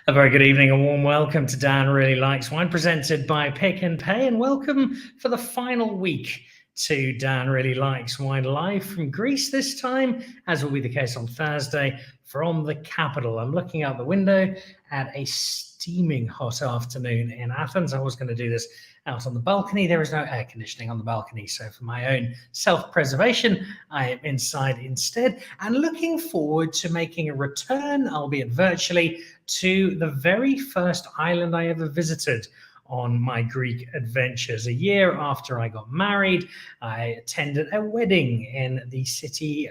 A very good evening, a warm welcome to Dan Really Likes Wine, presented by Pick and Pay, and welcome for the final week to Dan Really Likes Wine, live from Greece this time, as will be the case on Thursday, from the capital. I'm looking out the window at a steaming hot afternoon in Athens. I was going to do this out on the balcony. There is no air conditioning on the balcony, so for my own self-preservation, I am inside instead, and looking forward to making a return, albeit virtually, to the very first island I ever visited on my Greek adventures. A year after I got married, I attended a wedding in the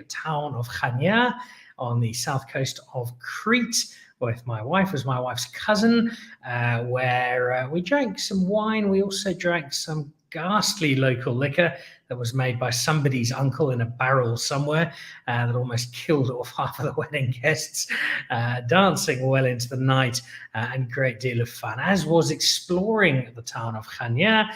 town of Chania on the south coast of Crete with my wife, was my wife's cousin, where we drank some wine. We also drank some ghastly local liquor that was made by somebody's uncle in a barrel somewhere, that almost killed off half of the wedding guests, dancing well into the night, and great deal of fun, as was exploring the town of Chania.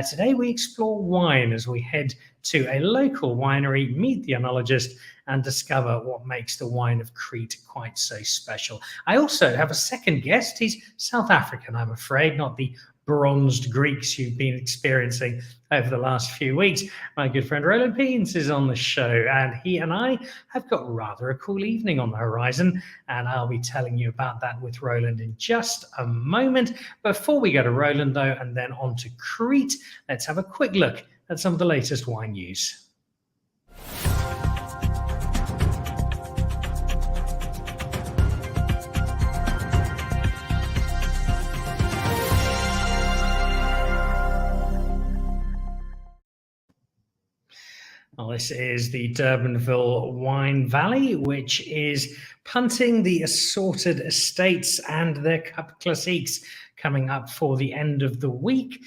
Today we explore wine as we head to a local winery, meet the enologist, and discover what makes the wine of Crete quite so special. I also have a second guest. He's South African, I'm afraid, not the bronzed Greeks you've been experiencing over the last few weeks. My good friend Roland Peens is on the show, and he and I have got rather a cool evening on the horizon, and I'll be telling you about that with Roland in just a moment. Before we go to Roland, though, and then on to Crete, let's have a quick look at some of the latest wine news. Well, this is the Durbanville Wine Valley, which is punting the assorted estates and their Cup Classiques coming up for the end of the week.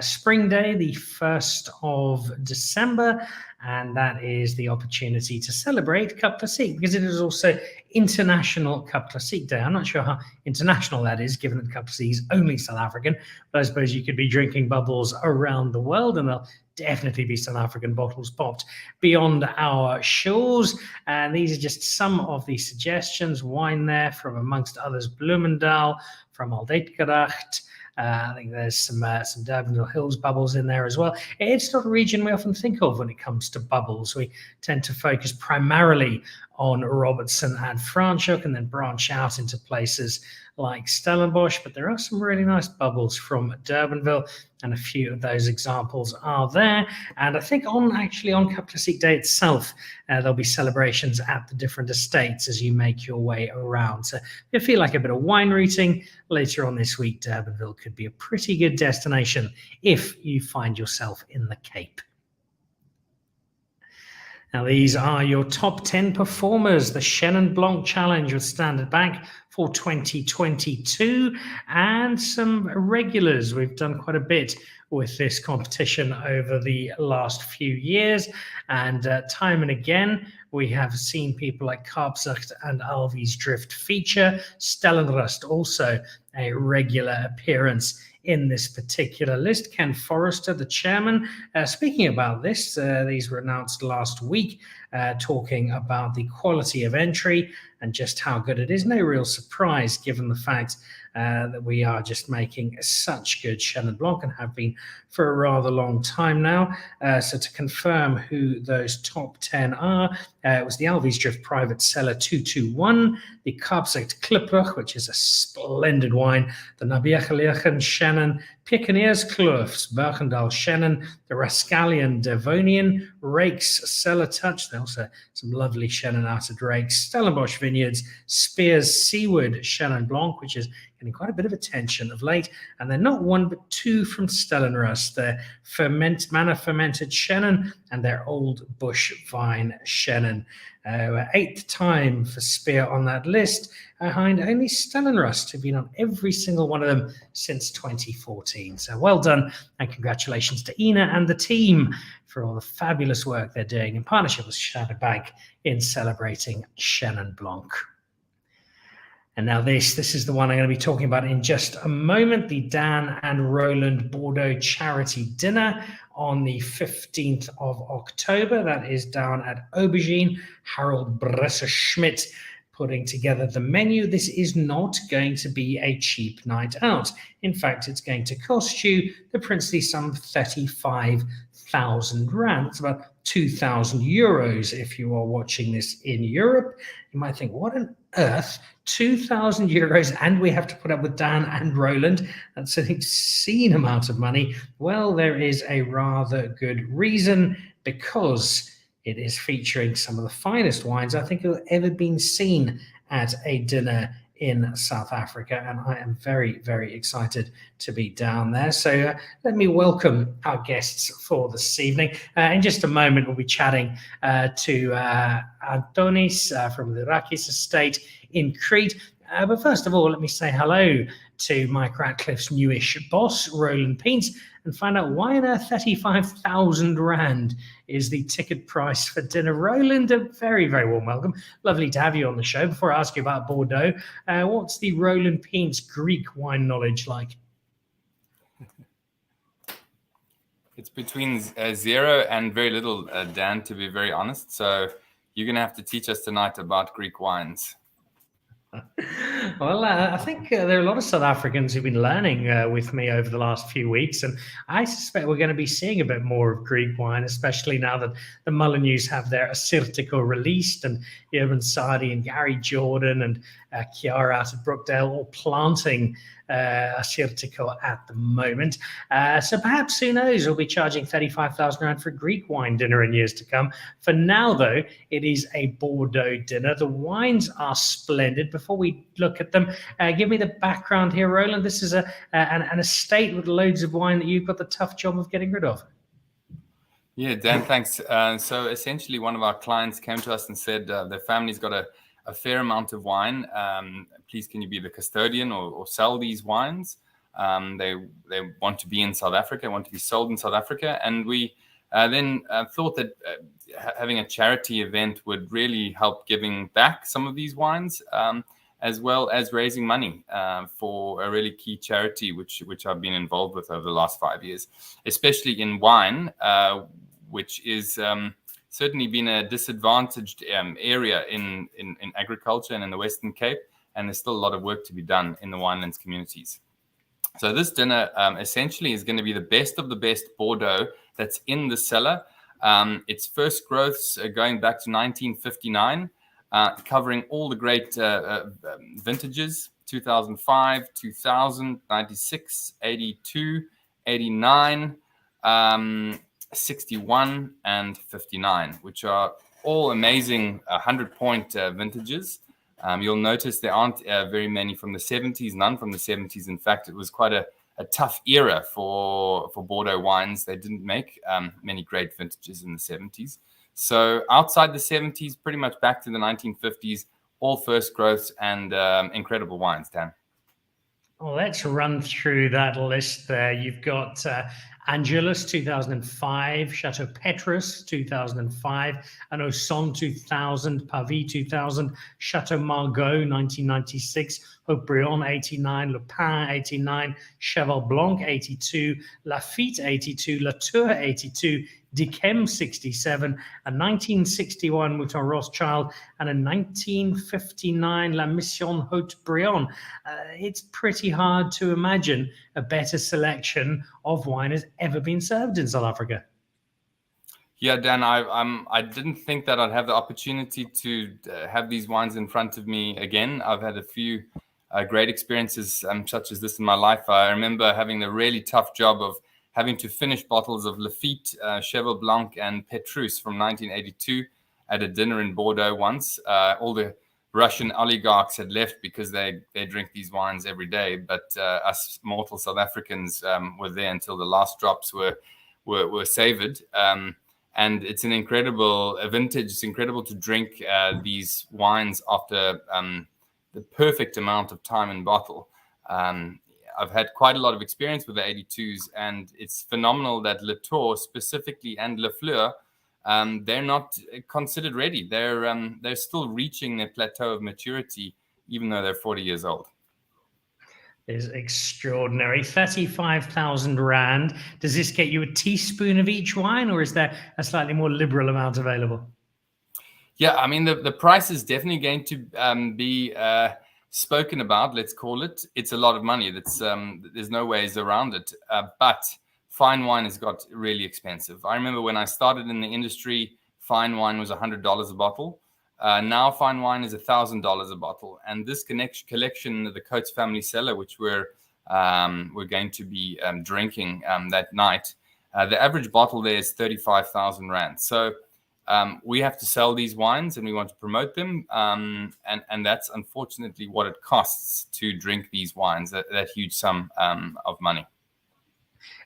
Spring Day, the 1st of December, and that is the opportunity to celebrate Cup Classique, because it is also International Cup Classique Day. I'm not sure how international that is, given that Cup Classique is only South African, but I suppose you could be drinking bubbles around the world, and they'll definitely be South African bottles popped beyond our shores. And these are just some of the suggestions. Wine there from, amongst others, Bloemendaal, from Aldeetgeracht. I think there's some Durbanville Hills bubbles in there as well. It's not a region we often think of when it comes to bubbles. We tend to focus primarily on Robertson and Franschhoek, and then branch out into places like Stellenbosch, but there are some really nice bubbles from Durbanville, and a few of those examples are there. And I think on Cup Classique Day itself, there'll be celebrations at the different estates as you make your way around. So if you feel like a bit of wine routing later on this week, Durbanville could be a pretty good destination if you find yourself in the Cape. Now, these are your top 10 performers, the Chenin Blanc Challenge with Standard Bank for 2022, and some regulars. We've done quite a bit with this competition over the last few years, and time and again, we have seen people like Kaapstad and Alvi's Drift feature. Stellenrust also a regular appearance in this particular list. Ken Forrester, the chairman, speaking about this, these were announced last week, talking about the quality of entry and just how good it is. No real surprise given the fact that we are just making such good Chenin Blanc and have been for a rather long time now. So to confirm who those top 10 are, it was the Alvi's Drift Private Cellar 221, the Kaapstad Kliprug, which is a splendid wine, the Nabiegelegen Chenin, Pioneerskloof, Bergendal Chenin, the Rascalian Devonian, Rakes Cellar Touch. They also some lovely Chenin out of Rakes, Stellenbosch Vineyards, Spears Seaward Chenin Blanc, which is getting quite a bit of attention of late, and they're not one but two from Stellenrust, their manor fermented Chenin and their Old Bush Vine Chenin. 8th time for Spear on that list, behind only Stellenrust, who've been on every single one of them since 2014. So well done, and congratulations to Ina and the team for all the fabulous work they're doing in partnership with Standard Bank in celebrating Chenin Blanc. And now this is the one I'm going to be talking about in just a moment, the Dan and Roland Bordeaux charity dinner on the 15th of October. That is down at Aubergine, Harold Bresser Schmidt putting together the menu. This is not going to be a cheap night out. In fact, it's going to cost you the princely sum of 35,000 rand. It's about 2,000 euros if you are watching this in Europe. You might think, what on earth? 2,000 euros, and we have to put up with Dan and Roland. That's an obscene amount of money. Well, there is a rather good reason, because it is featuring some of the finest wines I think have ever been seen at a dinner in South Africa, and I am very, very excited to be down there. So let me welcome our guests for this evening. In just a moment, we'll be chatting to Antonis from the Dourakis estate in Crete. But first of all, let me say hello to Mike Ratcliffe's newish boss, Roland Peens, and find out why on earth 35,000 rand is the ticket price for dinner. Roland, a very, very warm welcome. Lovely to have you on the show. Before I ask you about Bordeaux, what's the Roland Peens Greek wine knowledge like? It's between 0 and very little, Dan, to be very honest. So you're going to have to teach us tonight about Greek wines. Well, I think there are a lot of South Africans who've been learning with me over the last few weeks, and I suspect we're going to be seeing a bit more of Greek wine, especially now that the Molyneux have their assyrtiko released, and Irvin Sardi and Gary Jordan and Chiara out of Brookdale all planting assyrtiko at the moment. So perhaps, who knows, we'll be charging 35,000 rand for a Greek wine dinner in years to come. For now, though, it is a Bordeaux dinner. The wines are splendid. Before we look at them, give me the background here, Roland. This is an estate with loads of wine that you've got the tough job of getting rid of. Yeah, Dan, thanks. So essentially, one of our clients came to us and said their family's got a fair amount of wine. Please, can you be the custodian or sell these wines? They want to be in South Africa, want to be sold in South Africa. And we then thought that having a charity event would really help giving back some of these wines, as well as raising money for a really key charity, which I've been involved with over the last 5 years, especially in wine, which is certainly been a disadvantaged area in agriculture and in the Western Cape. And there's still a lot of work to be done in the winelands communities. So this dinner essentially is going to be the best of the best Bordeaux that's in the cellar. Its first growths going back to 1959, covering all the great vintages, 2005, 2000, 96, 82, 89, 61, and 59, which are all amazing 100-point vintages. You'll notice there aren't very many from the 70s, none from the 70s. In fact, it was quite a tough era for Bordeaux wines. They didn't make many great vintages in the 70s. So outside the 70s, pretty much back to the 1950s, all first growths and incredible wines, Dan. Well, let's run through that list there. You've got Angelus 2005, Chateau Petrus 2005, and Oson 2000, Pavie 2000, Chateau Margaux 1996, Haut-Brion 89, Le Pin 89, Cheval Blanc 82, Lafite 82, Latour 82, Dichem 67, a 1961 Mouton Rothschild, and a 1959 La Mission Haut-Brion. It's pretty hard to imagine a better selection of wine has ever been served in South Africa. Yeah, Dan, I didn't think that I'd have the opportunity to have these wines in front of me again. I've had a few great experiences such as this in my life. I remember having the really tough job of having to finish bottles of Lafite, Cheval Blanc, and Petrus from 1982 at a dinner in Bordeaux once. All the Russian oligarchs had left because they drink these wines every day, but us mortal South Africans were there until the last drops were savored. And it's an incredible vintage. It's incredible to drink these wines after the perfect amount of time in bottle. I've had quite a lot of experience with the 82s, and it's phenomenal that Latour specifically and Le Fleur, they're not considered ready. They're still reaching their plateau of maturity, even though they're 40 years old. Is extraordinary. 35,000 rand. Does this get you a teaspoon of each wine, or is there a slightly more liberal amount available? Yeah, I mean, the price is definitely going to be spoken about, let's call it. It's a lot of money. There's no ways around it. But fine wine has got really expensive. I remember when I started in the industry, fine wine was $100 a bottle. Now fine wine is $1,000 a bottle. And this collection, the Coates Family Cellar, which we're going to be drinking that night, the average bottle there is 35,000 Rand. So we have to sell these wines and we want to promote them. And that's unfortunately what it costs to drink these wines, that huge sum of money.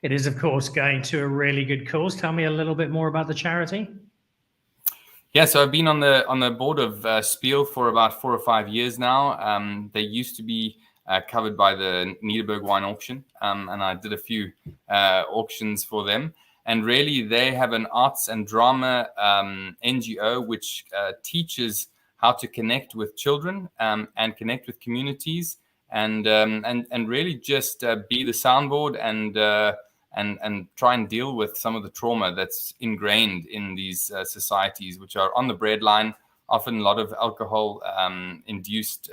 It is, of course, going to a really good cause. Tell me a little bit more about the charity. Yeah, so I've been on the board of Spiel for about 4 or 5 years now. They used to be covered by the Nederburg Wine Auction, and I did a few auctions for them. And really, they have an arts and drama NGO which teaches how to connect with children and connect with communities, and really just be the soundboard and try and deal with some of the trauma that's ingrained in these societies, which are on the breadline, often a lot of alcohol induced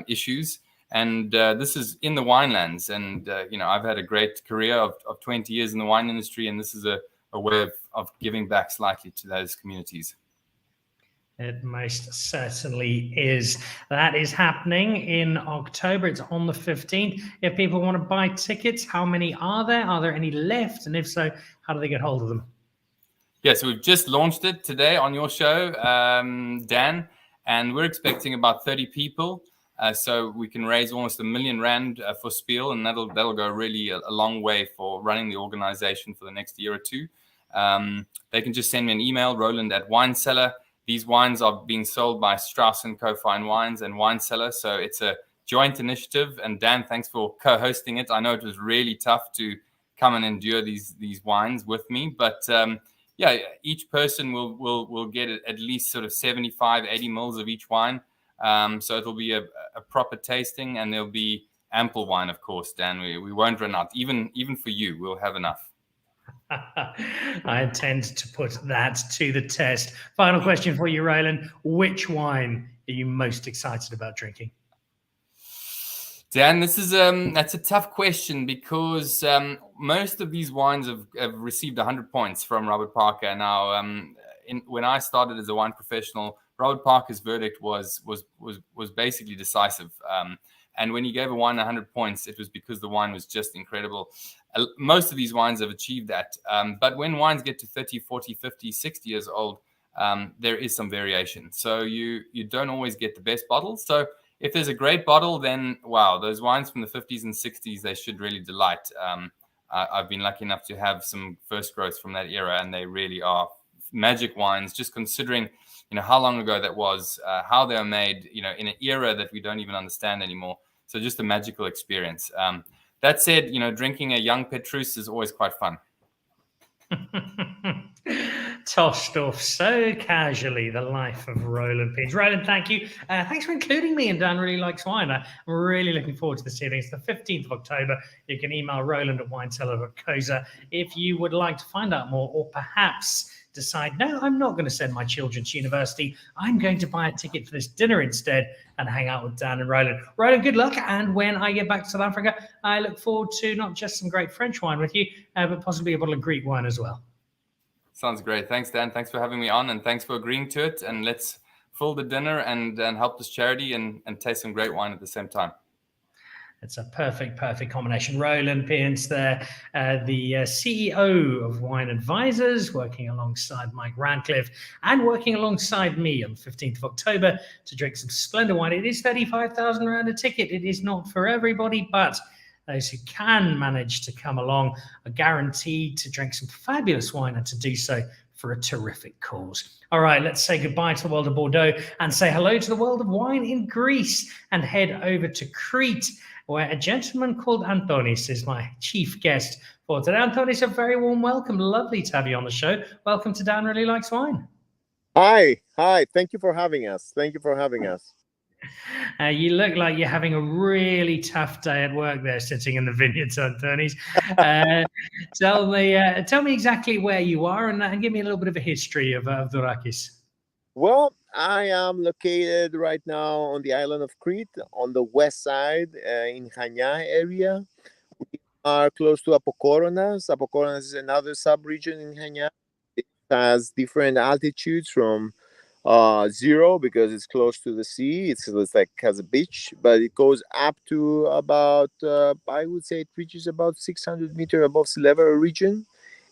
issues. And this is in the winelands. And, I've had a great career of 20 years in the wine industry, and this is a way of giving back slightly to those communities. It most certainly is. That is happening in October. It's on the 15th. If people want to buy tickets, how many are there? Are there any left? And if so, how do they get hold of them? Yeah, so we've just launched it today on your show, Dan, and we're expecting about 30 people. So we can raise almost R1 million for Spiel, and that'll go really a long way for running the organization for the next year or two. They can just send me an email, Roland@WineCellar. These wines are being sold by Strauss & Co. Fine Wines and Wine Cellar, so it's a joint initiative. And Dan, thanks for co-hosting it. I know it was really tough to come and endure these wines with me, but each person will get at least sort of 75, 80 mils of each wine. So it'll be a proper tasting, and there'll be ample wine, of course, Dan. We won't run out. Even for you, we'll have enough. I intend to put that to the test. Final question for you, Roland. Which wine are you most excited about drinking? Dan, that's a tough question because most of these wines have received 100 points from Robert Parker. Now, when I started as a wine professional, Robert Parker's verdict was basically decisive. And when he gave a wine 100 points, it was because the wine was just incredible. Most of these wines have achieved that. But when wines get to 30, 40, 50, 60 years old, there is some variation. So you don't always get the best bottles. So if there's a great bottle, then wow, those wines from the 50s and 60s, they should really delight. I've been lucky enough to have some first growths from that era, and they really are magic wines, just considering how long ago that was, how they were made, in an era that we don't even understand anymore. So just a magical experience. That said, drinking a young Petrus is always quite fun. Tossed off so casually, the life of Roland Peens. Roland, thank you. Thanks for including me in Dan Really Likes Wine. I'm really looking forward to this evening. It's the 15th of October. You can email roland@winecellar.co.za if you would like to find out more, or perhaps decide, no, I'm not going to send my children to university. I'm going to buy a ticket for this dinner instead and hang out with Dan and Roland. Roland, good luck. And when I get back to South Africa, I look forward to not just some great French wine with you, but possibly a bottle of Greek wine as well. Sounds great. Thanks, Dan. Thanks for having me on, and thanks for agreeing to it. And let's fill the dinner and help this charity and taste some great wine at the same time. It's a perfect combination. Roland Peens there, the CEO of Wine Advisors, working alongside Mike Radcliffe and working alongside me on the 15th of October to drink some splendid wine. It is 35,000 Rand a ticket. It is not for everybody, but those who can manage to come along are guaranteed to drink some fabulous wine, and to do so for a terrific cause. All right, let's say goodbye to the world of Bordeaux and say hello to the world of wine in Greece, and head over to Crete, where a gentleman called Antonis is my chief guest for today. Antonis, a very warm welcome. Lovely to have you on the show. Welcome to Dan Really Likes Wine. Hi. Thank you for having us. You look like you're having a really tough day at work there, sitting in the vineyards, Antonis. Tell me exactly where you are, and give me a little bit of a history of Dourakis. Well, I am located right now on the island of Crete, on the west side, in Chania area. We are close to Apokoronas. Apokoronas is another sub-region in Chania. It has different altitudes from zero because it's close to the sea. It's like has a beach, but it goes up to about I would say it reaches about 600 meters above sea level region.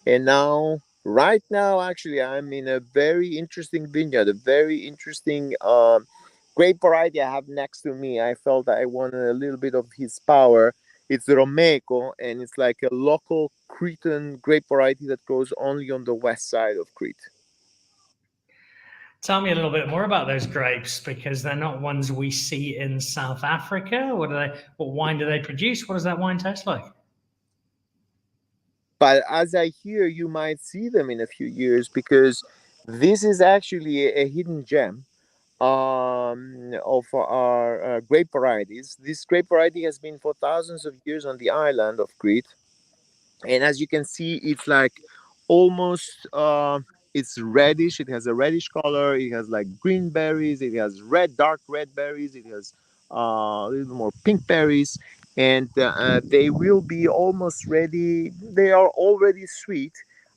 And now, right now, actually, I'm in a very interesting vineyard, a very interesting grape variety I have next to me. I felt I wanted a little bit of his power. It's Romeco, and it's like a local Cretan grape variety that grows only on the west side of Crete. Tell me a little bit more about those grapes because they're not ones we see in South Africa. What do they? What wine do they produce? What does that wine taste like? But as I hear, you might see them in a few years because this is actually a hidden gem of our grape varieties. This grape variety has been for thousands of years on the island of Crete, and as you can see, it's like almost it's reddish. It has a reddish color. It has like green berries. It has dark red berries. It has a little more pink berries, and they will be almost ready. They are already sweet.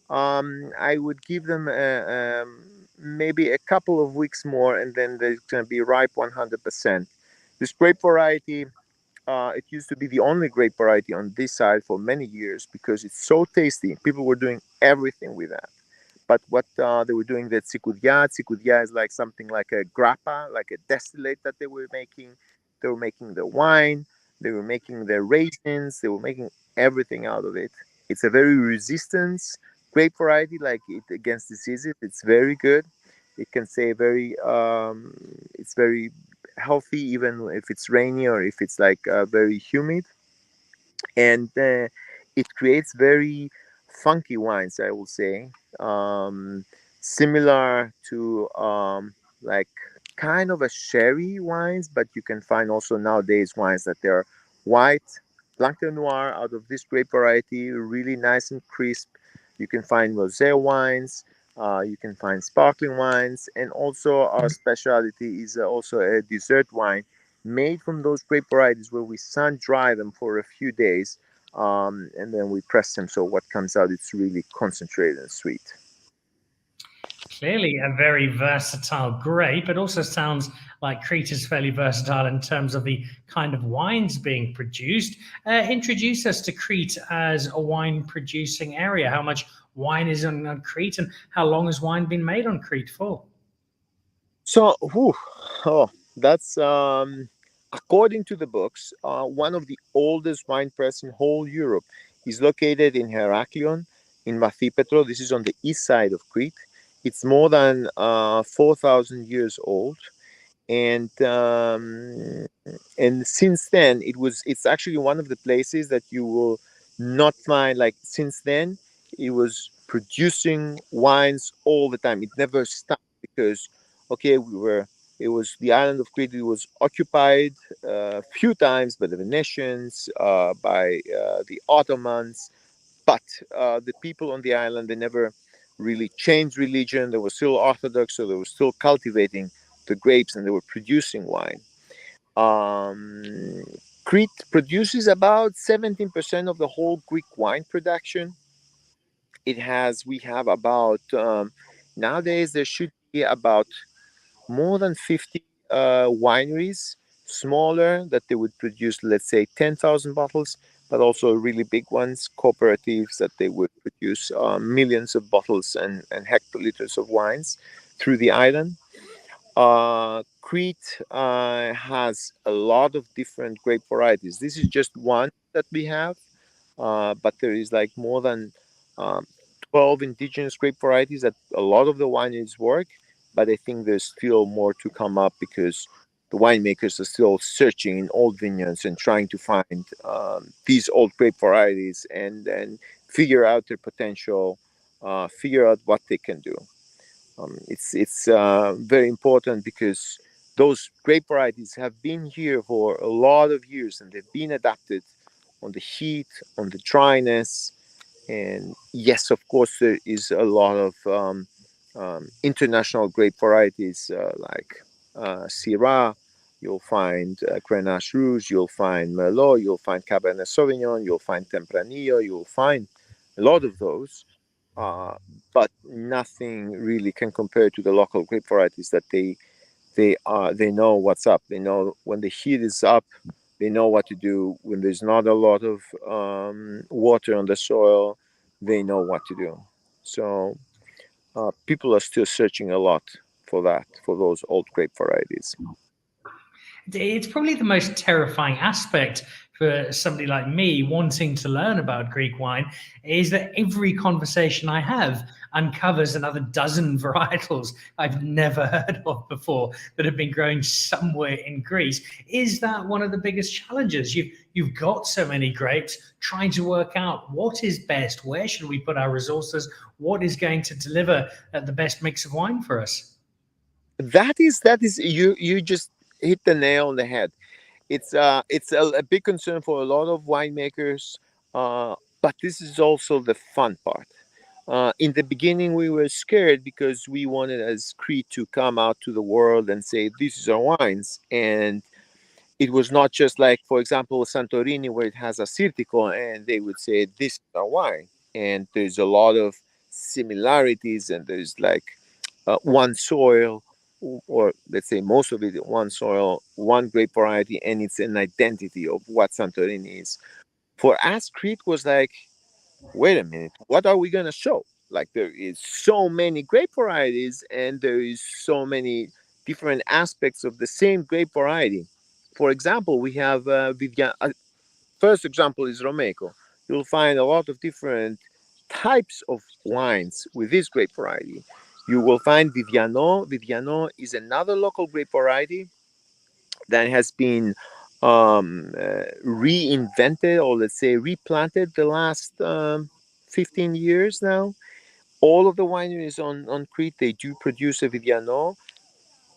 I would give them maybe a couple of weeks more, and then they're going to be ripe 100%. This grape variety, it used to be the only grape variety on this side for many years because it's so tasty. People were doing everything with that. But what they were doing, that tsikudia is like something like a grappa, like a distillate that they were making. They were making the wine, they were making the raisins, they were making everything out of it. It's a very resistant grape variety, like it against diseases. It's very good. It can say it's very healthy even if it's rainy or if it's like very humid, and it creates very funky wines, I will say, um, similar to like kind of a sherry wines, but you can find also nowadays wines that they're white, blanc de noir out of this grape variety, really nice and crisp. You can find rosé wines. You can find sparkling wines, and also our specialty is also a dessert wine made from those grape varieties where we sun dry them for a few days, and then we press them. So what comes out, it's really concentrated and sweet. Clearly, a very versatile grape. It also sounds like Crete is fairly versatile in terms of the kind of wines being produced. Introduce us to Crete as a wine producing area. How much wine is on Crete, and how long has wine been made on Crete for? So, that's according to the books, one of the oldest wine press in whole Europe is located in Heraklion, in Mathipetro. This is on the east side of Crete. It's more than 4,000 years old, and since then it's actually one of the places that you will not find, like since then it was producing wines all the time. It never stopped because okay, it was the island of Crete. It was occupied a few times by the Venetians, by the Ottomans, but the people on the island, they never really changed religion. They were still Orthodox, so they were still cultivating the grapes and they were producing wine. Um, Crete produces about 17% of the whole Greek wine production. We have about, nowadays, there should be about more than 50 wineries, smaller, that they would produce, let's say, 10,000 bottles, but also really big ones, cooperatives that they would produce millions of bottles and hectoliters of wines through the island. Crete has a lot of different grape varieties. This is just one that we have, but there is like more than um, 12 indigenous grape varieties that a lot of the wineries work. But I think there's still more to come up because the winemakers are still searching in old vineyards and trying to find these old grape varieties and figure out their potential, figure out what they can do. It's very important because those grape varieties have been here for a lot of years and they've been adapted on the heat, on the dryness, and yes, of course, there is a lot of international grape varieties like Syrah. You'll find Grenache Rouge. You'll find Merlot. You'll find Cabernet Sauvignon. You'll find Tempranillo. You'll find a lot of those, but nothing really can compare to the local grape varieties that they know what's up. They know when the heat is up. They know what to do when there's not a lot of water on the soil. They know what to do. So people are still searching a lot for that, for those old grape varieties. It's probably the most terrifying aspect for somebody like me wanting to learn about Greek wine is that every conversation I have uncovers another dozen varietals I've never heard of before that have been grown somewhere in Greece. Is that one of the biggest challenges? You've got so many grapes, trying to work out what is best, where should we put our resources, what is going to deliver the best mix of wine for us? That is you just hit the nail on the head. It's a big concern for a lot of winemakers, but this is also the fun part. In the beginning, we were scared because we wanted as Crete to come out to the world and say, "This is our wines," and it was not just like, for example, Santorini, where it has assyrtiko, and they would say, "This is our wine," and there's a lot of similarities, and there's like one soil, or let's say most of it one soil, one grape variety, and it's an identity of what Santorini is. For us, Crete was like, wait a minute, what are we gonna show? Like there is so many grape varieties, and there is so many different aspects of the same grape variety. For example, we have first example is Romeco. You'll find a lot of different types of wines with this grape variety. You will find Viviano. Viviano is another local grape variety that has been reinvented, or let's say replanted, the last 15 years now. All of the wineries on Crete, they do produce a Viviano.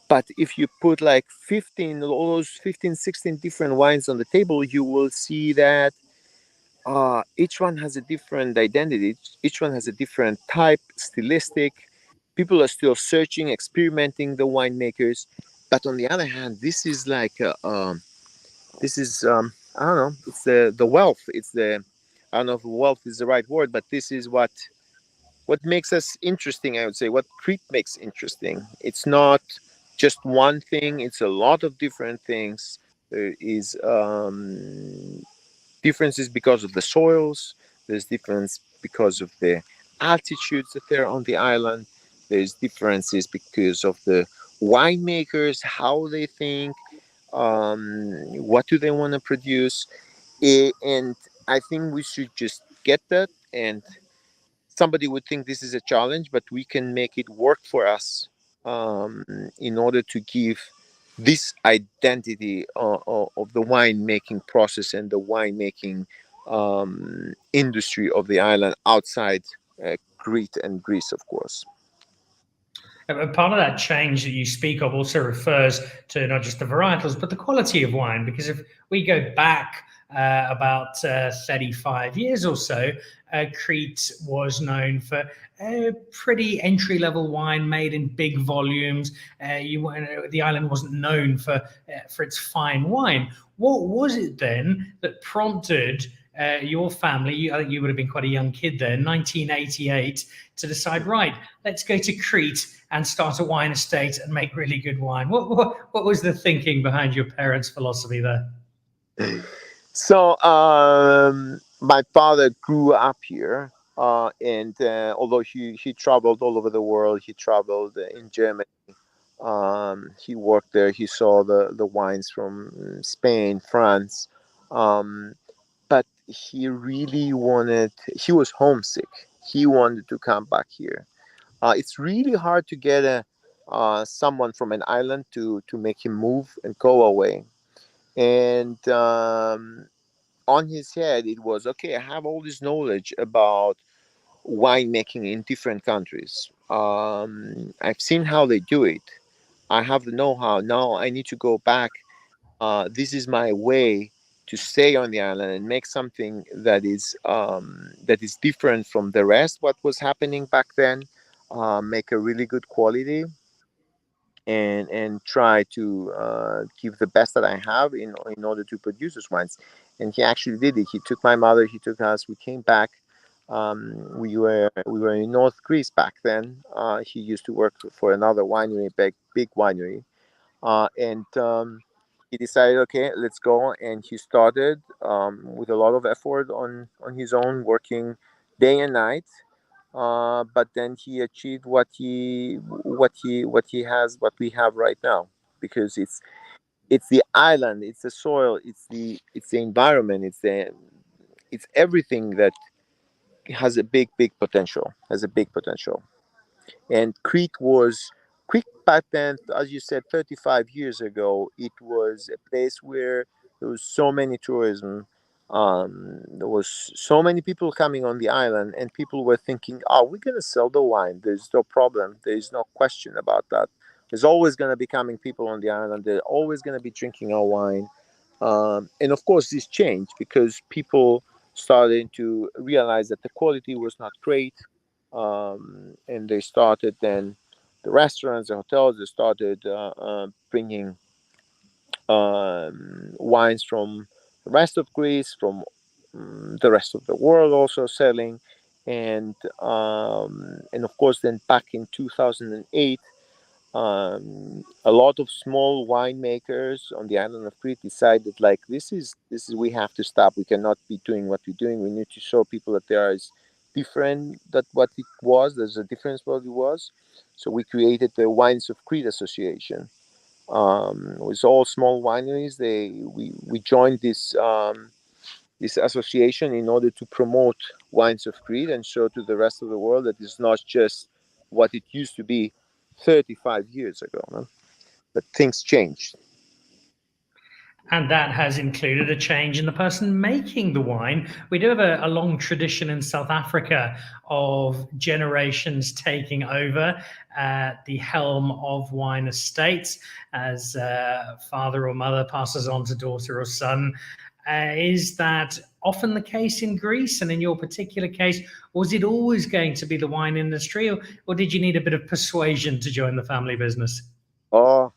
But if you put like 15, all those 15, 16 different wines on the table, you will see that each one has a different identity. Each one has a different type, stylistic. People are still searching, experimenting, the winemakers. But on the other hand, this is like this is I don't know. It's the wealth. It's the, I don't know if wealth is the right word, but this is what makes us interesting. I would say what Crete makes interesting. It's not just one thing. It's a lot of different things. There is differences because of the soils. There's difference because of the altitudes that they're on the island. There's differences because of the winemakers, how they think, what do they want to produce. And I think we should just get that. And somebody would think this is a challenge, but we can make it work for us, in order to give this identity of the winemaking process and the winemaking industry of the island outside Crete and Greece, of course. And part of that change that you speak of also refers to not just the varietals, but the quality of wine. Because if we go back about 35 years or so, Crete was known for pretty entry-level wine made in big volumes. The island wasn't known for its fine wine. What was it then that prompted your family, I think you would have been quite a young kid then, 1988, to decide, right, let's go to Crete and start a wine estate and make really good wine? What was the thinking behind your parents' philosophy there? So my father grew up here, and although he traveled all over the world, he traveled in Germany. He worked there. He saw the wines from Spain, France, but he really wanted. He was homesick. He wanted to come back here. It's really hard to get someone from an island to make him move and go away. And on his head, it was okay. I have all this knowledge about winemaking in different countries. I've seen how they do it. I have the know-how. Now I need to go back. This is my way to stay on the island and make something that is different from the rest. What was happening back then? make a really good quality, and try to give the best that I have in order to produce those wines. And he actually did it. He took my mother, he took us. We came back. We were in North Greece back then. He used to work for another winery, big winery, and he decided, okay, let's go. And he started with a lot of effort on his own, working day and night. But then he achieved what we have right now, because it's the island, it's the soil, it's the environment, it's everything that has a big potential. And Crete back then, as you said, 35 years ago, it was a place where there was so many tourism. There was so many people coming on the island, and people were thinking, "Oh, we're gonna sell the wine. There's no problem. There's no question about that. There's always gonna be coming people on the island. They're always gonna be drinking our wine." And of course, this changed because people started to realize that the quality was not great, and they started then the restaurants, the hotels. They started bringing wines from the rest of Greece, from the rest of the world, also selling, and of course, then back in 2008, a lot of small winemakers on the island of Crete decided, like, this is we have to stop. We cannot be doing what we're doing. We need to show people that there is different, that what it was. There's a difference what it was. So we created the Wines of Crete Association. With all small wineries, we joined this association in order to promote Wines of Crete and show to the rest of the world that it's not just what it used to be 35 years ago, no? But things changed. And that has included a change in the person making the wine. We do have a long tradition in South Africa of generations taking over the helm of wine estates as father or mother passes on to daughter or son. Is that often the case in Greece? And in your particular case, was it always going to be the wine industry, or did you need a bit of persuasion to join the family business? Oh,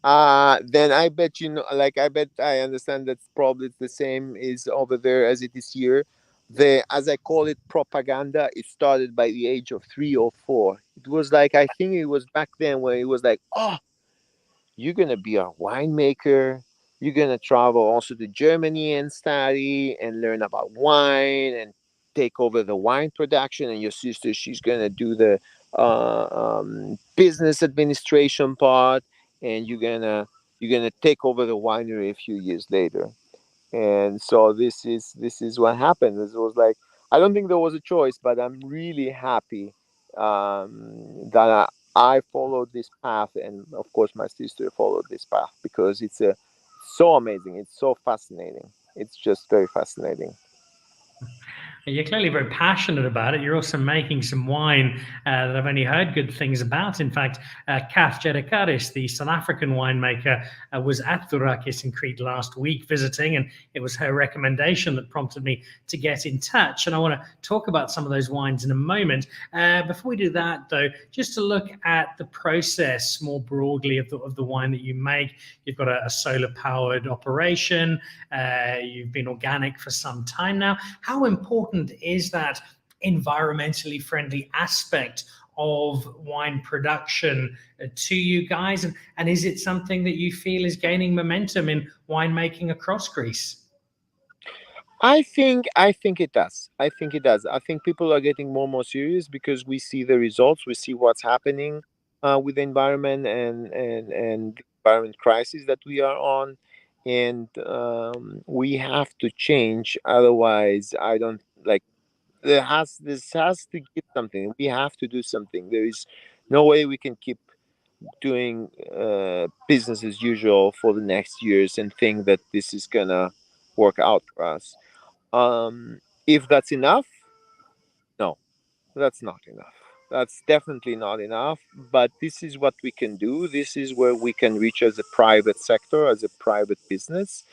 then I bet like I bet I understand that's probably the same is over there as it is here. The, as I call it, propaganda. It started by the age of 3 or 4. It was like, I think it was back then when it was like, oh, you're gonna be a winemaker. You're gonna travel also to Germany and study and learn about wine and take over the wine production. And your sister, she's gonna do the business administration part, and you're gonna take over the winery a few years later. And so this is what happened. It was like, I don't think there was a choice, but I'm really happy that I followed this path, and of course my sister followed this path, because it's so amazing. It's so fascinating. It's just very fascinating. You're clearly very passionate about it. You're also making some wine that I've only heard good things about. In fact, Kath Gedikaris, the South African winemaker, was at Dourakis in Crete last week visiting, and it was her recommendation that prompted me to get in touch. And I want to talk about some of those wines in a moment. Before we do that, though, just to look at the process more broadly of the wine that you make. You've got a solar-powered operation. You've been organic for some time now. How important is that environmentally friendly aspect of wine production to you guys? And is it something that you feel is gaining momentum in winemaking across Greece? I think it does. I think people are getting more and more serious because we see the results. We see what's happening with the environment, and the environment crisis that we are on, and we have to change. Otherwise, I don't like. This has to give something. We have to do something. There is no way we can keep doing business as usual for the next years and think that this is gonna work out for us. If that's enough, no, that's not enough. That's definitely not enough. But this is what we can do. This is where we can reach as a private sector, as a private business,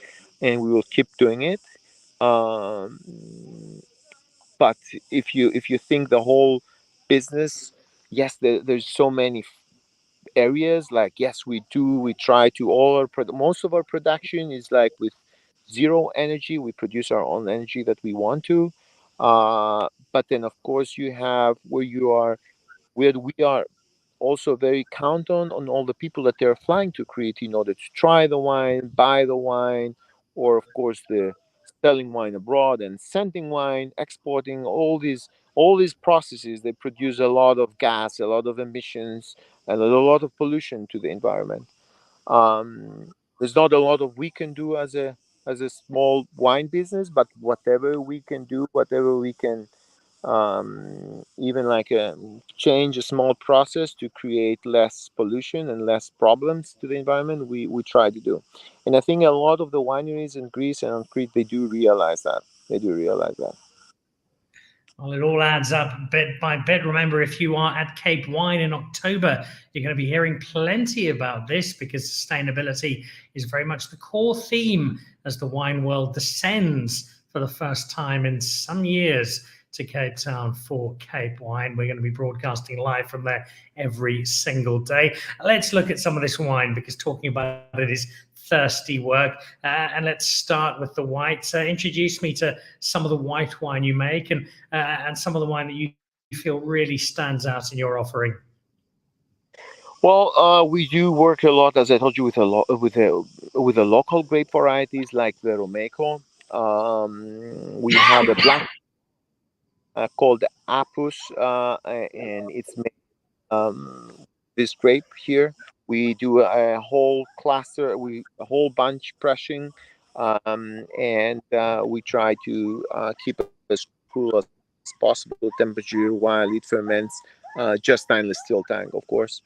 and we will keep doing it. Um, but if you think the whole business, yes, there's so many areas. Like, yes, we try to all most of our production is like with zero energy. We produce our own energy that we want to, but then of course you have where we are also very count on all the people that they're flying to Crete in order to try the wine, buy the wine, or of course the selling wine abroad and sending wine, exporting, all these processes. They produce a lot of gas, a lot of emissions, and a lot of pollution to the environment. There's not a lot of we can do as a small wine business, but whatever we can do, whatever we can even like change a small process to create less pollution and less problems to the environment, we try to do. And I think a lot of the wineries in Greece and on Crete, they do realize that. Well, it all adds up bit by bit. Remember, if you are at Cape Wine in October, you're going to be hearing plenty about this, because sustainability is very much the core theme as the wine world descends for the first time in some years to Cape Town for Cape Wine. We're going to be broadcasting live from there every single day. Let's look at some of this wine, because talking about it is thirsty work. And let's start with the whites. Introduce me to some of the white wine you make, and some of the wine that you feel really stands out in your offering. Well, we do work a lot, as I told you, with the local grape varieties like the Romeco. We have a black called Apus, and it's made this grape here. We do a whole cluster, a whole bunch pressing, and we try to keep as cool as possible temperature while it ferments. Just stainless steel tank, of course.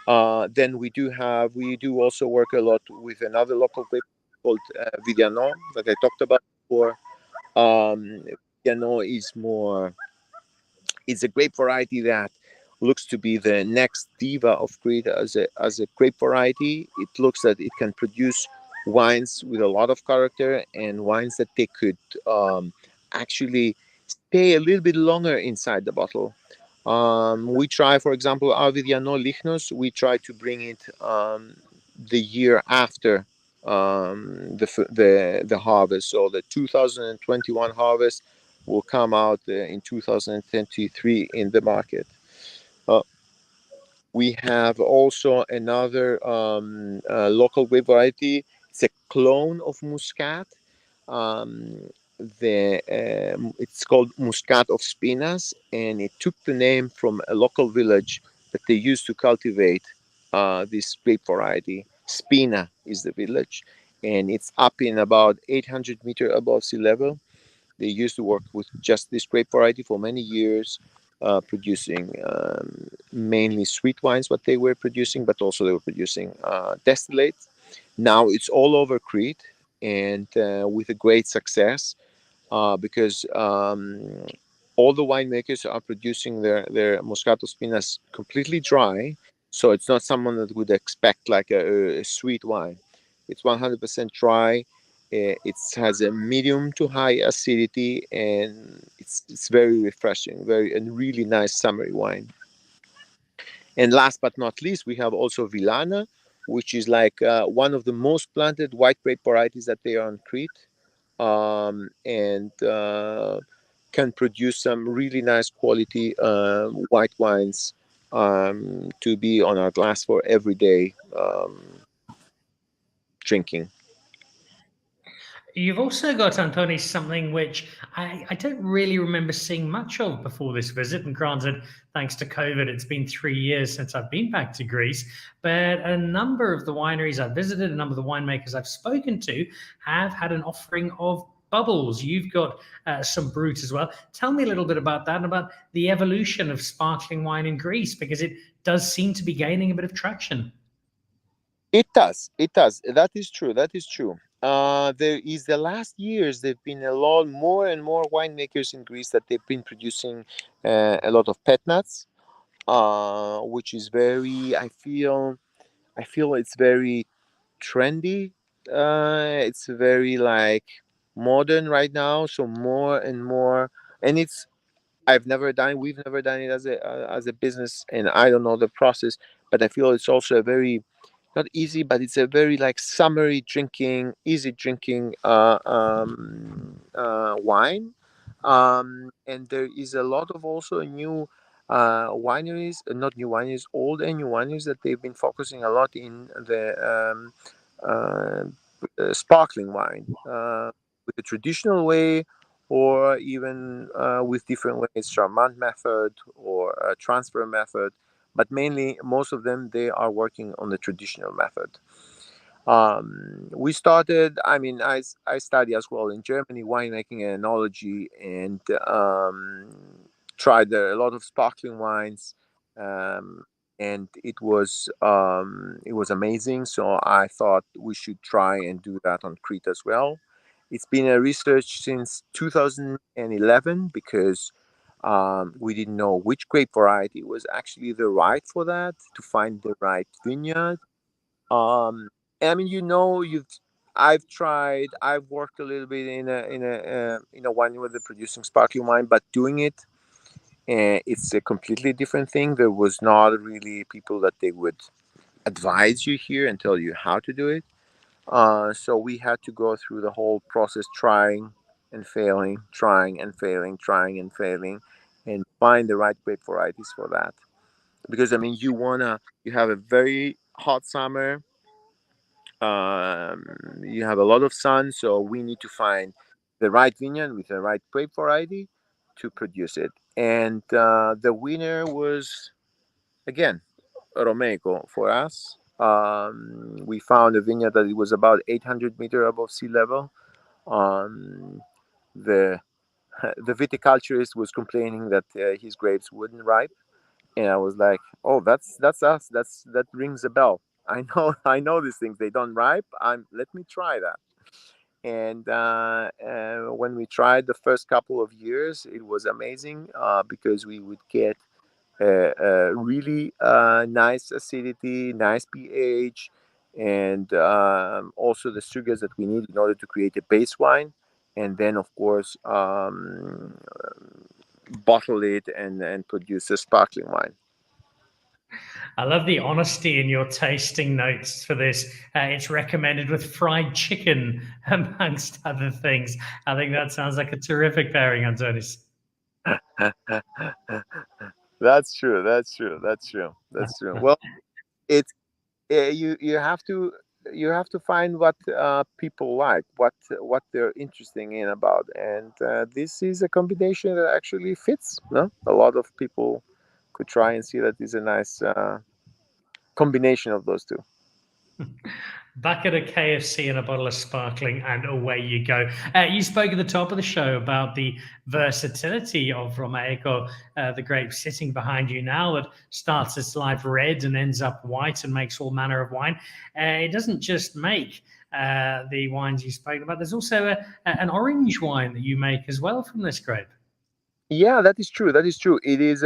Then we do also work a lot with another local grape called Vidiano that I talked about before. Vidiano is a grape variety that looks to be the next diva of Crete as a grape variety. It looks that it can produce wines with a lot of character and wines that they could actually stay a little bit longer inside the bottle. We try, for example, Arvidiano Lichnos, we try to bring it the year after the harvest. So the 2021 harvest will come out in 2023 in the market. Uh, we have also another local grape variety. It's a clone of Muscat. Um, it's called Muscat of Spinas, and it took the name from a local village that they used to cultivate this grape variety. Spina is the village, and it's up in about 800 meters above sea level. They used to work with just this grape variety for many years, producing mainly sweet wines, what they were producing, but also they were producing distillates. Now it's all over Crete, and with a great success, because all the winemakers are producing their Moscato Spinas completely dry. So it's not someone that would expect like a sweet wine. It's 100% dry. It has a medium to high acidity, and it's very refreshing, and really nice summery wine. And last but not least, we have also Villana, which is like one of the most planted white grape varieties that they are on Crete, and can produce some really nice quality white wines to be on our glass for everyday drinking. You've also got, Antonis, something which I don't really remember seeing much of before this visit. And granted, thanks to COVID, it's been 3 years since I've been back to Greece. But a number of the wineries I've visited, a number of the winemakers I've spoken to, have had an offering of bubbles. You've got some brut as well. Tell me a little bit about that and about the evolution of sparkling wine in Greece, because it does seem to be gaining a bit of traction. It does. It does. That is true. That is true. There is the last years there've been a lot more and more winemakers in Greece that they've been producing a lot of pet nuts, which is very. I feel it's very trendy. It's very like modern right now. So more and more, and it's I've never done it. We've never done it as a business, and I don't know the process. But I feel it's also a very not easy, but it's a very like summery drinking, easy drinking wine. And there is a lot of also new wineries, not new wineries, old and new wineries that they've been focusing a lot in the uh, sparkling wine with the traditional way, or even with different ways, Charmant method or transfer method. But mainly, most of them they are working on the traditional method. We started. I mean, I study as well in Germany winemaking and enology, and tried a lot of sparkling wines, um, and it was amazing. So I thought we should try and do that on Crete as well. It's been a research since 2011 because we didn't know which grape variety was actually the right for that to find the right vineyard. I mean, I've tried. I've worked a little bit in a winery where they're producing sparkling wine, but doing it, it's a completely different thing. There was not really people that they would advise you here and tell you how to do it. So we had to go through the whole process, trying and failing, trying and failing, trying and failing, and find the right grape varieties for that. Because I mean, you have a very hot summer, you have a lot of sun, so we need to find the right vineyard with the right grape variety to produce it. And the winner was again Romeico for us. We found a vineyard that it was about 800 meters above sea level. Um, the the viticulturist was complaining that his grapes wouldn't ripe, and I was like, "Oh, that's us. That rings a bell. I know I know these things. They don't ripe. Let me try that." And when we tried the first couple of years, it was amazing because we would get a really nice acidity, nice pH, and also the sugars that we need in order to create a base wine. And then, of course, bottle it and produce a sparkling wine. I love the honesty in your tasting notes for this. It's recommended with fried chicken, amongst other things. I think that sounds like a terrific pairing, Antonis. That's true. That's true. That's true. That's true. Well, it's you have to find what people like, what they're interested in about, and this is a combination that actually fits. No, a lot of people could try and see that is a nice combination of those two. Back at a KFC and a bottle of sparkling, and away you go. You spoke at the top of the show about the versatility of Romeico, the grape sitting behind you now that starts its life red and ends up white and makes all manner of wine. It doesn't just make the wines you spoke about. There's also an orange wine that you make as well from this grape. Yeah, that is true. That is true. It is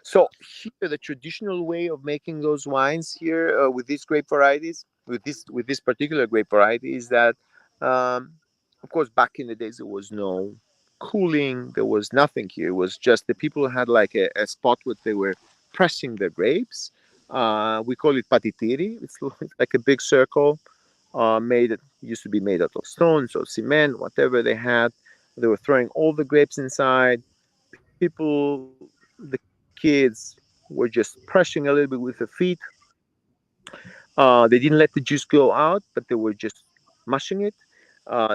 so here the traditional way of making those wines here with these grape varieties, with this particular grape variety, is that of course back in the days there was no cooling, there was nothing here. It was just the people had like a spot where they were pressing the grapes. We call it patitiri. It's like a big circle made it used to be made out of stones or cement, whatever they had. They were throwing all the grapes inside. People, the kids, were just pressing a little bit with their feet. They didn't let the juice go out, but they were just mushing it.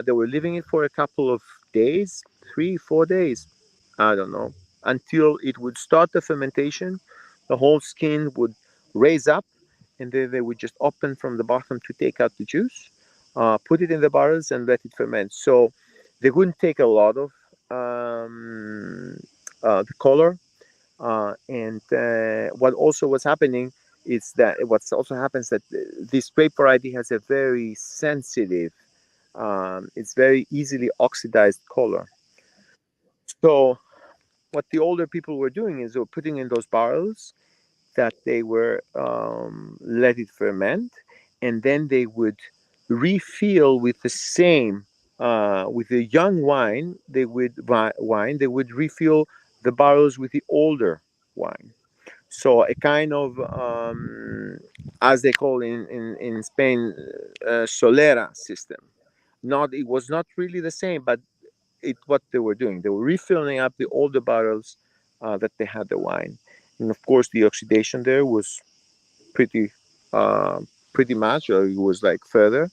They were leaving it for a couple of days, 3, 4 days, I don't know, until it would start the fermentation. The whole skin would raise up, and then they would just open from the bottom to take out the juice, put it in the barrels, and let it ferment. So they wouldn't take a lot of the color. And what also was happening is that what's also happens that this grape variety has a very sensitive, it's very easily oxidized color. So what the older people were doing is they were putting in those barrels that they were let it ferment, and then they would refill with the same with the young wine. They would refill the barrels with the older wine. So a kind of, as they call in Spain, solera system. It was not really the same, but what they were doing, they were refilling up the older barrels that they had the wine, and of course the oxidation there was pretty uh, pretty much, or it was like further,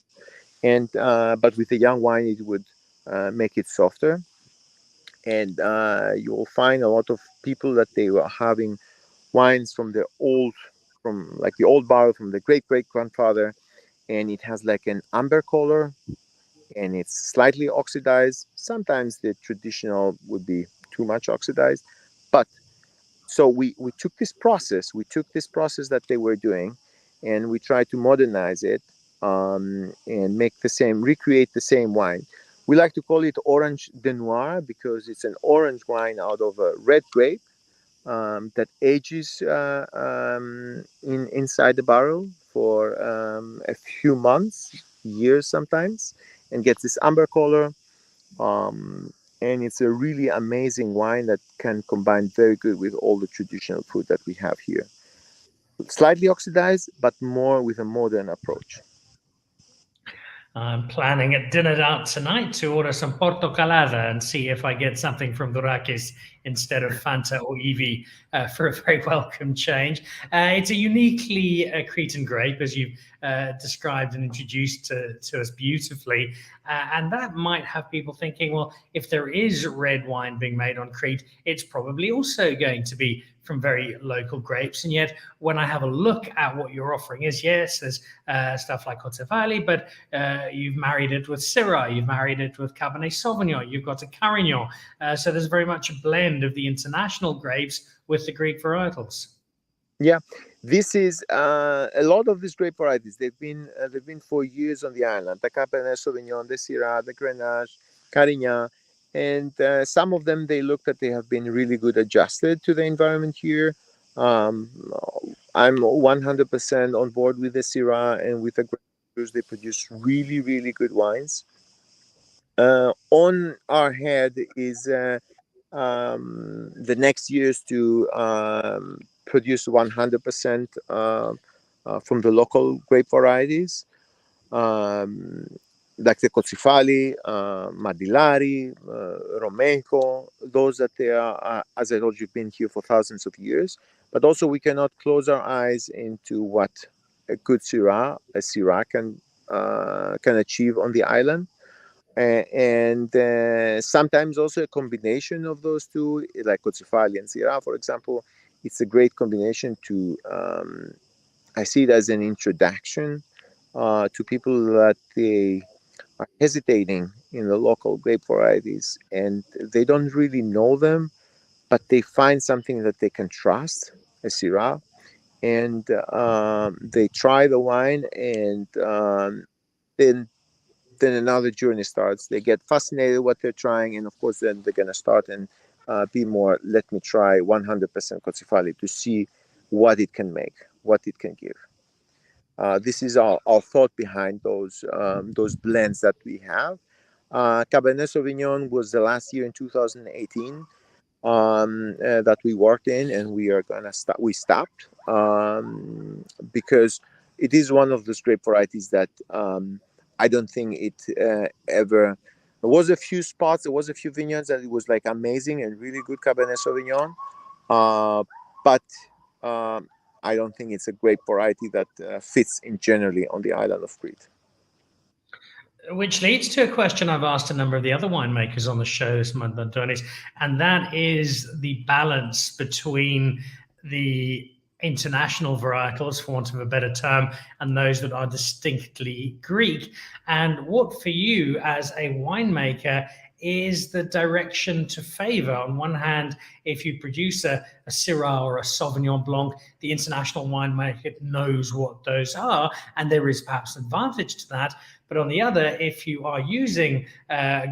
and but with the young wine it would make it softer, and you'll find a lot of people that they were having wines from from like the old barrel from the great great grandfather, and it has like an amber color, and it's slightly oxidized. Sometimes the traditional would be too much oxidized, but so we took this process that they were doing, and we tried to modernize it, and recreate the same wine. We like to call it orange de noir because it's an orange wine out of a red grape, that ages inside the barrel for a few months, years sometimes, and gets this amber color. Um, and it's a really amazing wine that can combine very good with all the traditional food that we have here. Slightly oxidized, but more with a modern approach. I'm planning a dinner out tonight to order some portocalada and see if I get something from Dourakis instead of Fanta or Eevee for a very welcome change. It's a uniquely Cretan grape, as you've described and introduced to us beautifully. And that might have people thinking, well, if there is red wine being made on Crete, it's probably also going to be from very local grapes. And yet, when I have a look at what you're offering, yes, there's stuff like Cotevalli, but you've married it with Syrah, you've married it with Cabernet Sauvignon, you've got a Carignan. So there's very much a blend of the international grapes with the Greek varietals. Yeah, this is a lot of these grape varieties. They've been for years on the island. The Cabernet Sauvignon, the Syrah, the Grenache, Carignan, and some of them they look that they have been really good adjusted to the environment here. Um, I'm 100% on board with the Syrah and with the grapes. They produce really really good wines. On our head is the next years to produce 100% from the local grape varieties, um, like the Cozzifali, Madillari, Romejo, those that they are, as I told you, been here for thousands of years. But also we cannot close our eyes into what a good Syrah, can achieve on the island. And sometimes also a combination of those two, like Cozzifali and Syrah, for example, it's a great combination to, I see it as an introduction to people that they are hesitating in the local grape varieties and they don't really know them, but they find something that they can trust, a Syrah, and they try the wine, and then another journey starts. They get fascinated with what they're trying, and of course, then they're going to start and be more. Let me try 100% Cozzifali to see what it can make, what it can give. This is our thought behind those blends that we have. Cabernet Sauvignon was the last year in 2018 that we worked in, and we are gonna stop. We stopped because it is one of those grape varieties that I don't think it ever. There was a few spots, there was a few vineyards that it was like amazing and really good Cabernet Sauvignon, but I don't think it's a grape variety that fits in generally on the island of Crete. Which leads to a question I've asked a number of the other winemakers on the show this month, Antonis, and that is the balance between the international varietals, for want of a better term, and those that are distinctly Greek. And what for you as a winemaker is the direction to favor? On one hand, if you produce a Syrah or a Sauvignon Blanc, the international winemaker knows what those are, and there is perhaps an advantage to that. But on the other, if you are using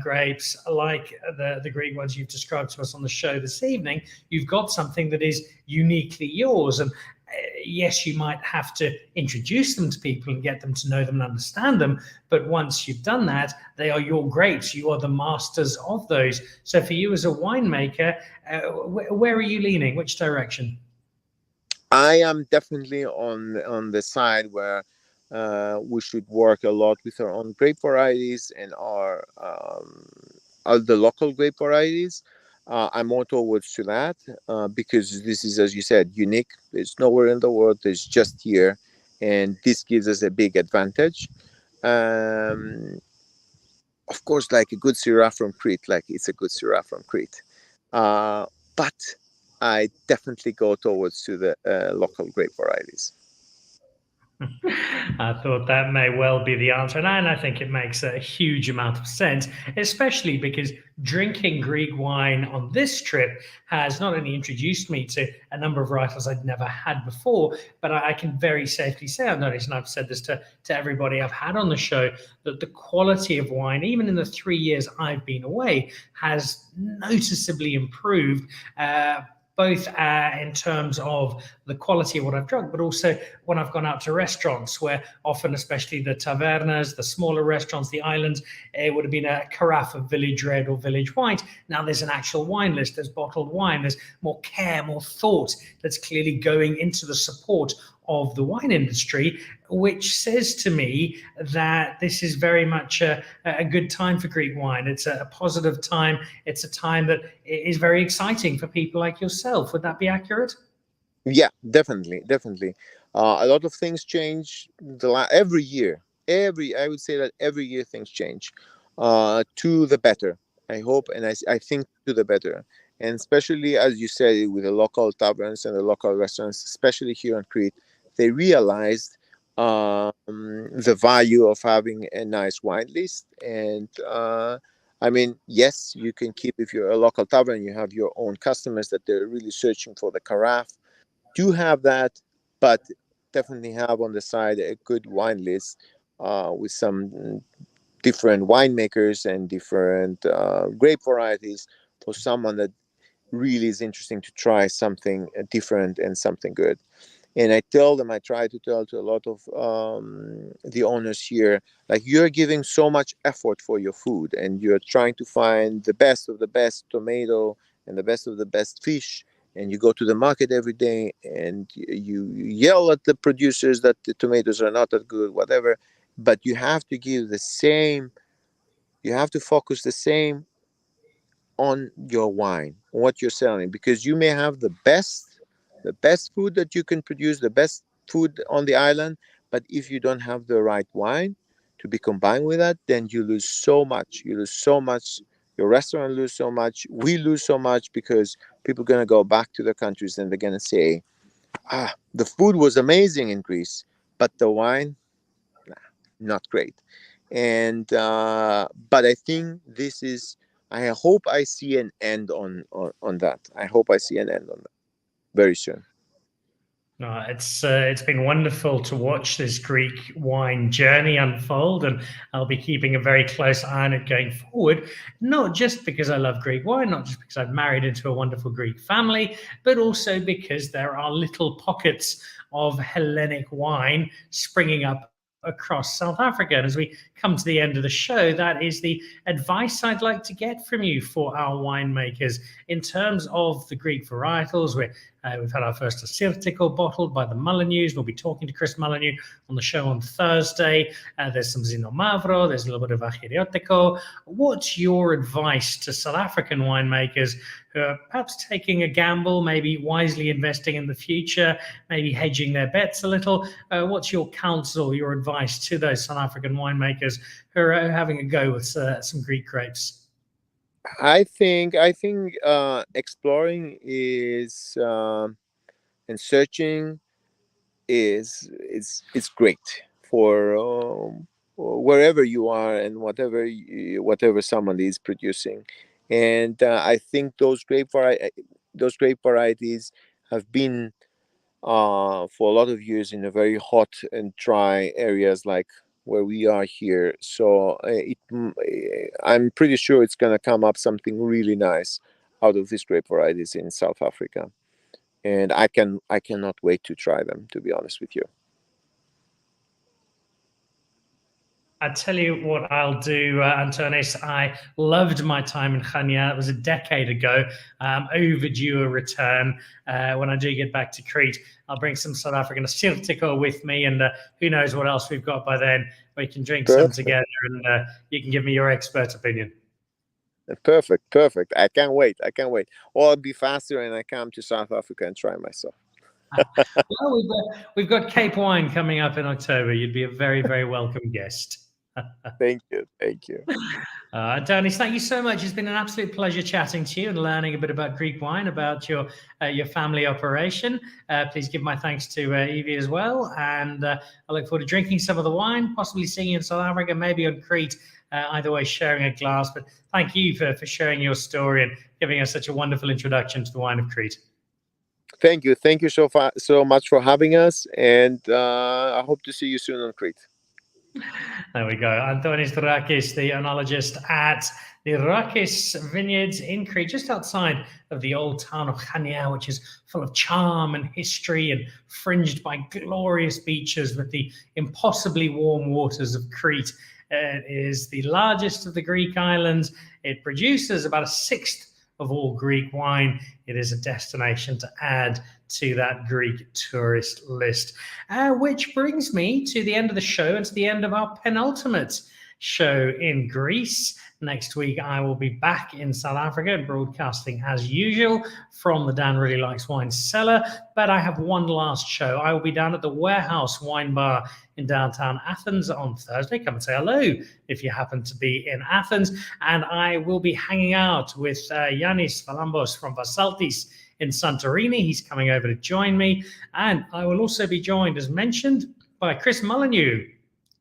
grapes like the Greek ones you've described to us on the show this evening, you've got something that is uniquely yours. And yes, you might have to introduce them to people and get them to know them and understand them. But once you've done that, they are your grapes. You are the masters of those. So for you as a winemaker, where are you leaning? Which direction? I am definitely on the side where we should work a lot with our own grape varieties and the local grape varieties. I'm more towards to that because this is, as you said, unique. There's nowhere in the world. There's just here, and this gives us a big advantage. Um, of course, like a good Syrah from Crete, like it's a good Syrah from Crete. But I definitely go towards to the local grape varieties. I thought that may well be the answer, and I think it makes a huge amount of sense, especially because drinking Greek wine on this trip has not only introduced me to a number of varietals I'd never had before, but I can very safely say, I've noticed, and I've said this to everybody I've had on the show, that the quality of wine, even in the 3 years I've been away, has noticeably improved. Both in terms of the quality of what I've drunk, but also when I've gone out to restaurants where often, especially the tavernas, the smaller restaurants, the islands, it would have been a carafe of village red or village white. Now there's an actual wine list, there's bottled wine, there's more care, more thought that's clearly going into the support of the wine industry, which says to me that this is very much a good time for Greek wine. It's a positive time. It's a time that is very exciting for people like yourself. Would that be accurate? Yeah, definitely, definitely. A lot of things change every year. I would say that every year things change to the better. I hope, and I think to the better. And especially as you said, with the local taverns and the local restaurants, especially here on Crete, they realized the value of having a nice wine list. And I mean, yes, you can keep, if you're a local tavern, you have your own customers that they're really searching for the carafe. Do have that, but definitely have on the side a good wine list with some different winemakers and different grape varieties for someone that really is interesting to try something different and something good. And I try to tell to a lot of the owners here, like, you're giving so much effort for your food and you're trying to find the best of the best tomato and the best of the best fish, and you go to the market every day and you yell at the producers that the tomatoes are not that good, whatever, but you have to give the same, you have to focus the same on your wine, on what you're selling, because you may have the best food that you can produce, the best food on the island, but if you don't have the right wine to be combined with that, then you lose so much. You lose so much. Your restaurant lose so much. We lose so much because people are gonna go back to their countries and they're gonna say, "Ah, the food was amazing in Greece, but the wine, not great." And but I think this is, I hope I see an end on that. I hope I see an end on that very soon. No, it's been wonderful to watch this Greek wine journey unfold, and I'll be keeping a very close eye on it going forward. Not just because I love Greek wine, not just because I've married into a wonderful Greek family, but also because there are little pockets of Hellenic wine springing up across South Africa. And as we come to the end of the show, that is the advice I'd like to get from you for our winemakers in terms of the Greek varietals. We've had our first assyrtiko bottled by the Molyneux. We'll be talking to Chris Molyneux on the show on Thursday. There's some Zino Mavro. There's a little bit of assyrtiko. What's your advice to South African winemakers who are perhaps taking a gamble, maybe wisely investing in the future, maybe hedging their bets a little? What's your counsel, your advice to those South African winemakers who are having a go with some Greek grapes? I think exploring is and searching is great for wherever you are and whatever someone is producing. And I think those grape varieties have been for a lot of years in a very hot and dry areas like where we are here. So I'm pretty sure it's going to come up something really nice out of these grape varieties in South Africa. and I cannot wait to try them, to be honest with you. I tell you what I'll do, Antonis. I loved my time in Chania. It was a decade ago. Overdue a return. When I do get back to Crete, I'll bring some South African assyrtiko with me, and who knows what else we've got by then. We can drink some together, and you can give me your expert opinion. Perfect. I can't wait. Or I'll be faster and I come to South Africa and try myself. Well, we've got Cape Wine coming up in October. You'd be a very, very welcome guest. Thank you. Antonis, thank you so much. It's been an absolute pleasure chatting to you and learning a bit about Greek wine, about your family operation. Please give my thanks to Evie as well. And I look forward to drinking some of the wine, possibly seeing you in South Africa, maybe on Crete. Either way, sharing a glass. But thank you for sharing your story and giving us such a wonderful introduction to the wine of Crete. Thank you so much for having us, and I hope to see you soon on Crete. There we go. Antonis Dourakis, the enologist at the Dourakis Vineyards in Crete, just outside of the old town of Chania, which is full of charm and history and fringed by glorious beaches with the impossibly warm waters of Crete. It is the largest of the Greek islands. It produces about a sixth of all Greek wine. It is a destination to add to that Greek tourist list. Which brings me to the end of the show and to the end of our penultimate show in Greece. Next week, I will be back in South Africa, broadcasting as usual from the Dan Really Likes Wine cellar. But I have one last show. I will be down at the Warehouse Wine Bar in downtown Athens on Thursday. Come and say hello if you happen to be in Athens. And I will be hanging out with Yanis Valambos from Vaptistis in Santorini. He's coming over to join me. And I will also be joined, as mentioned, by Chris Molyneux,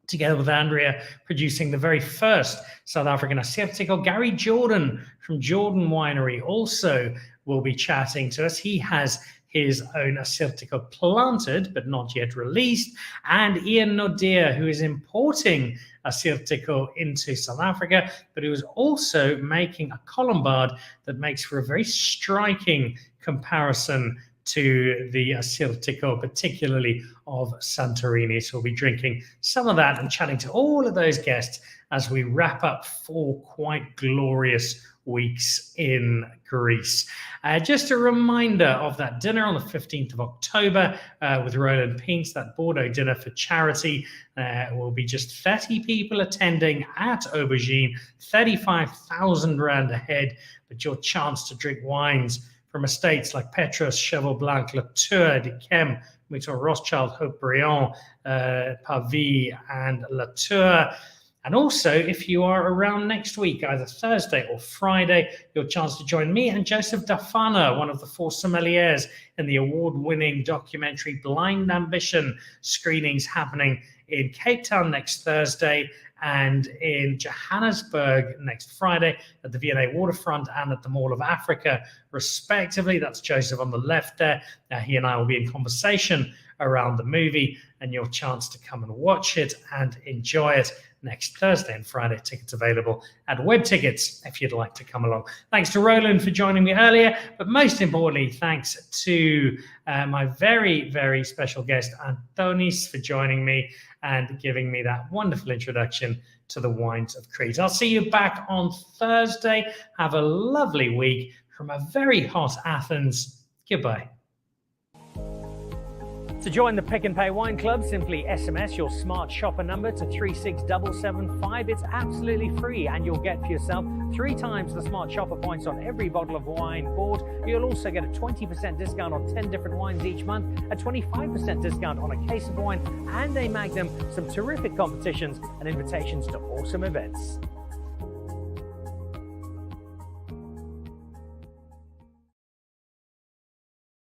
together with Andrea, producing the very first South African assyrtiko. Gary Jordan from Jordan Winery also will be chatting to us. He has his own assyrtiko planted, but not yet released. And Ian Nodir, who is importing assyrtiko into South Africa, but who is also making a colombard that makes for a very striking comparison to the assyrtiko, particularly of Santorini. So we'll be drinking some of that and chatting to all of those guests as we wrap up 4 quite glorious weeks in Greece. Just a reminder of that dinner on the 15th of October with Roland Peens, that Bordeaux dinner for charity. Will be just 30 people attending at Aubergine, 35,000 rand a head, but your chance to drink wines from estates like Petrus, Cheval Blanc, Latour, Dikem, Mouton Rothschild, Haut-Briand, Pavie, and Latour. And also, if you are around next week, either Thursday or Friday, your chance to join me and Joseph Dafana, one of the 4 sommeliers in the award-winning documentary Blind Ambition screenings happening in Cape Town next Thursday and in Johannesburg next Friday at the V&A Waterfront and at the Mall of Africa, respectively. That's Joseph on the left there. He and I will be in conversation around the movie, and your chance to come and watch it and enjoy it next Thursday and Friday. Tickets available at Web Tickets if you'd like to come along. Thanks to Roland for joining me earlier, but most importantly, thanks to my very, very special guest, Antonis, for joining me and giving me that wonderful introduction to the wines of Crete. I'll see you back on Thursday. Have a lovely week from a very hot Athens. Goodbye. To join the Pick and Pay Wine Club, simply SMS your smart shopper number to 36775. It's absolutely free, and you'll get for yourself 3 times the smart shopper points on every bottle of wine bought. You'll also get a 20% discount on 10 different wines each month, a 25% discount on a case of wine, and a Magnum, some terrific competitions and invitations to awesome events.